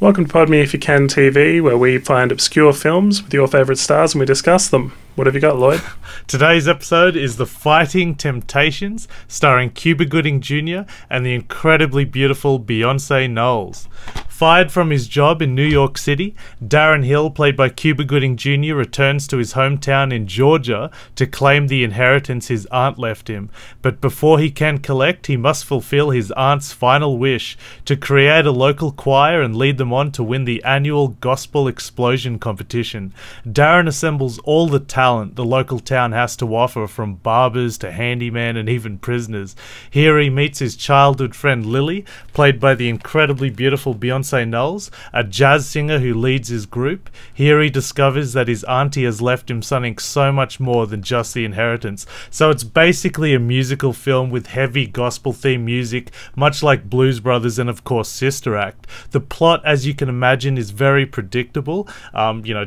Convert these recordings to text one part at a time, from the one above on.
Welcome to Pod Me If You Can TV, where we find obscure films with your favourite stars and we discuss them. What have you got, Lloyd? Today's episode is The Fighting Temptations, starring Cuba Gooding Jr. and the incredibly beautiful Beyonce Knowles. Fired from his job in New York City, Darren Hill, played by Cuba Gooding Jr., returns to his hometown in Georgia to claim the inheritance his aunt left him. But before he can collect, he must fulfill his aunt's final wish to create a local choir and lead them on to win the annual Gospel Explosion competition. Darren assembles all the talent the local town has to offer, from barbers to handyman and even prisoners. Here he meets his childhood friend Lily, played by the incredibly beautiful Beyonce Knowles, a jazz singer who leads his group. Here he discovers that his auntie has left him something so much more than just the inheritance. So it's basically a musical film with heavy gospel themed music, much like Blues Brothers and of course Sister Act. The plot, as you can imagine, is very predictable,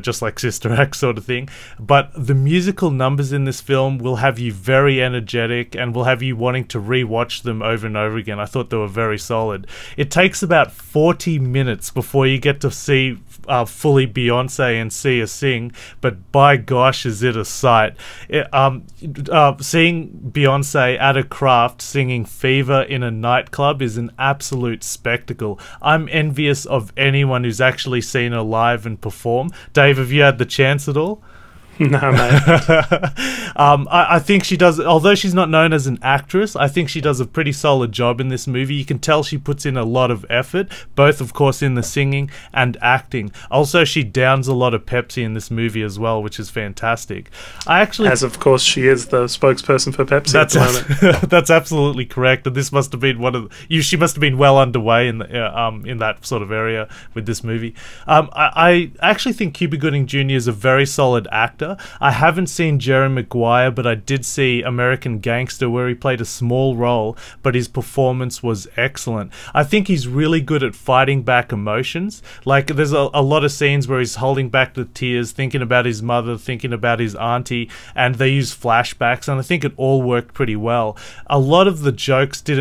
just like Sister Act sort of thing, but the musical numbers in this film will have you very energetic and will have you wanting to re-watch them over and over again. I thought they were very solid. It takes about 40 minutes before you get to see fully Beyonce and see her sing, but by gosh is it a sight. Seeing Beyonce at a craft singing Fever in a nightclub is an absolute spectacle. I'm envious of anyone who's actually seen her live and perform. Dave, have you had the chance at all? No, mate. I think she does, although she's not known as an actress, I think she does a pretty solid job in this movie. You can tell she puts in a lot of effort, both of course in the singing and acting. Also, she downs a lot of Pepsi in this movie as well, which is fantastic. As of course she is the spokesperson for Pepsi at the moment. That's absolutely correct, and this must have been she must have been well underway in that sort of area with this movie. I actually think Cuba Gooding Jr. is a very solid actor. I haven't seen Jerry Maguire, but I did see American Gangster, where he played a small role, but his performance was excellent. I think he's really good at fighting back emotions. Like, there's a lot of scenes where he's holding back the tears, thinking about his mother, thinking about his auntie, and they use flashbacks, and I think it all worked pretty well. A lot of the jokes he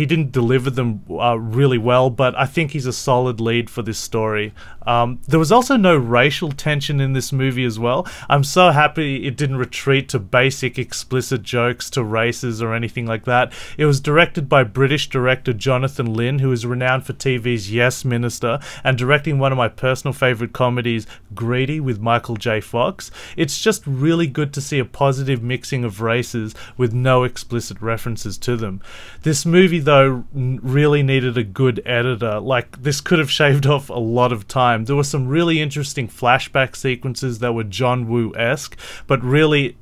didn't deliver them really well, but I think he's a solid lead for this story. There was also no racial tension in this movie as well. I'm so happy it didn't retreat to basic explicit jokes to races or anything like that. It was directed by British director Jonathan Lynn, who is renowned for TV's Yes Minister and directing one of my personal favourite comedies, Greedy, with Michael J. Fox. It's just really good to see a positive mixing of races with no explicit references to them. This movie, though, really needed a good editor. Like, this could have shaved off a lot of time. There were some really interesting flashback sequences that were John Woo-esque, but really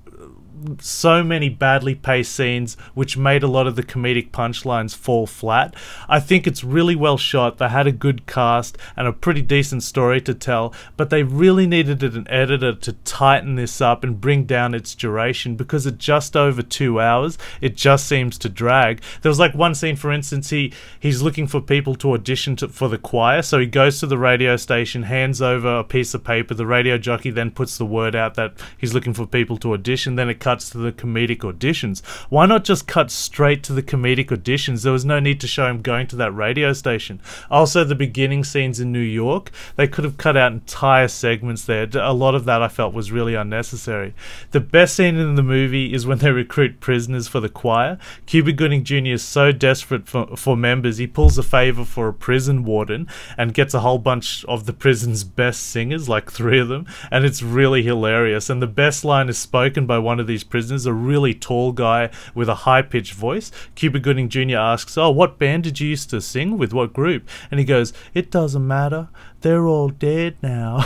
so many badly paced scenes which made a lot of the comedic punchlines fall flat. I think it's really well shot. They had a good cast and a pretty decent story to tell, but they really needed an editor to tighten this up and bring down its duration, because at just over 2 hours it just seems to drag. There was like one scene, for instance, he's looking for people to audition for the choir, so he goes to the radio station, hands over a piece of paper, the radio jockey then puts the word out that he's looking for people to audition, then it cuts to the comedic auditions. Why not just cut straight to the comedic auditions? There was no need to show him going to that radio station. Also, the beginning scenes in New York, they could have cut out entire segments there. A lot of that I felt was really unnecessary. The best scene in the movie is when they recruit prisoners for the choir. Cuba Gooding Jr. is so desperate for members, he pulls a favour for a prison warden and gets a whole bunch of the prison's best singers, like 3 of them, and it's really hilarious. And the best line is spoken by one of these prisoners, a really tall guy with a high-pitched voice. Cuba Gooding Jr. asks, "Oh, what band did you used to sing with? What group?" And he goes, "It doesn't matter. They're all dead now."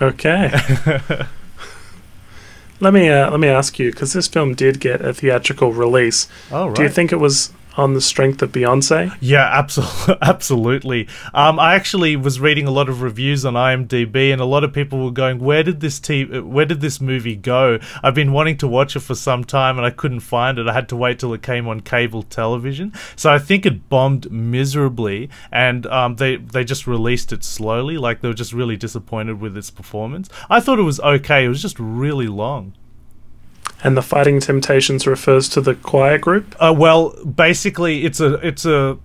Okay. Let me ask you, because this film did get a theatrical release. Oh, right. Do you think it was on the strength of Beyonce? Yeah, absolutely. I actually was reading a lot of reviews on IMDb, and a lot of people were going, where did this movie go? I've been wanting to watch it for some time and I couldn't find it. I had to wait till it came on cable television. So I think it bombed miserably, and they just released it slowly. Like, they were just really disappointed with its performance. I thought it was okay. It was just really long. And the Fighting Temptations refers to the choir group? Well, basically, it's a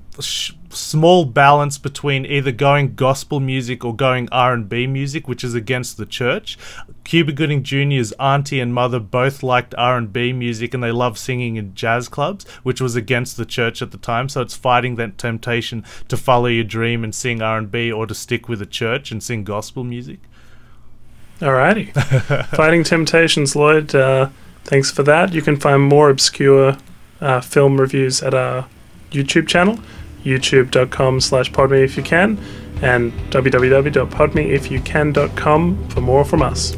small balance between either going gospel music or going R&B music, which is against the church. Cuba Gooding Jr.'s auntie and mother both liked R&B music, and they loved singing in jazz clubs, which was against the church at the time. So it's fighting that temptation to follow your dream and sing R&B, or to stick with the church and sing gospel music. Alrighty. Fighting temptations, Lloyd. Thanks for that. You can find more obscure film reviews at our YouTube channel, youtube.com/podmeifyoucan, and www.podmeifyoucan.com for more from us.